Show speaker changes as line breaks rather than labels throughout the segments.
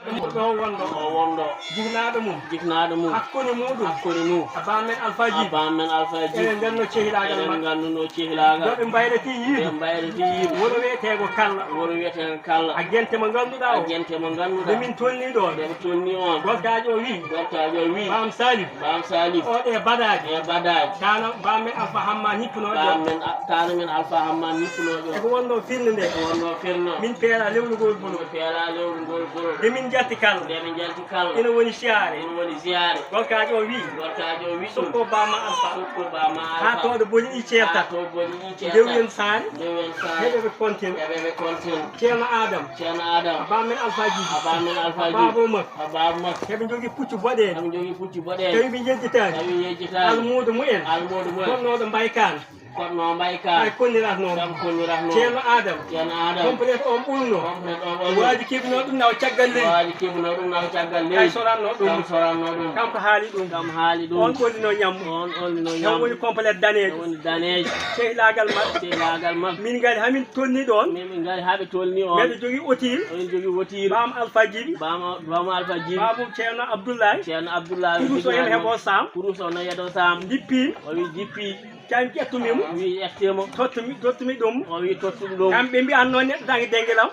ɗo wondo jignaɗo mum hakkude muɗum abamen alphaji enen ganno cehilagal ɗo ɓe mbayreti yiiɗo wuro wiyetego kalla a gente mo ganduɗa demin tolni ɗon gorkajo wi bam salif oɗe badaji tano bamen alpha hamman hippunoɗo eko wonno firnde nde min peera lewrugol bolo demin jalti kala ina woni siyaare gorkajo wi sokko bama alpha ha toɗo boni ɗi certa dewyen saare heɓeɓe kontin ceerno adam bamen alphaji babo mak heɓe jogui puccu boɗeɗe tawi ɓe jejjitani almudo mumen gonnoɗo mbaykan ay konniratno ceerno adam complete on ɓurno waji keɓino ɗum nawa caggal leydi ay soranno ɗum kam ko haali ɗum on ɓollino ñammo ñam woni complete danejo sehilagal mabɓe min gari hamin tolni ɗon meɗe jogui otir bam alpha djibi babum ceerno abdoullahi kuruso hen heeɓo sam dippi cami ƴettumimo tottumi ɗum kamɓe mbiyanno neɗɗo tanke denguelam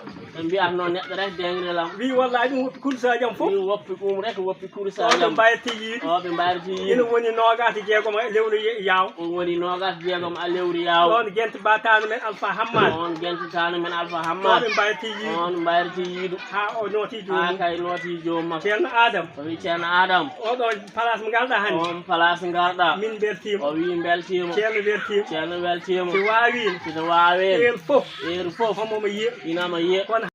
wi wallahi ɗum woppi kursaji am fof oɗo mbayrti yiide ina woni nogati jeegom lewru yaw ɗon gente batano men alpha hamman oɓe mbayrti yiidu ha o nooti jomum ceerno adam oɗo place mo galɗa min beltima ceerno weltima so wawino heure fof homomo yiya kono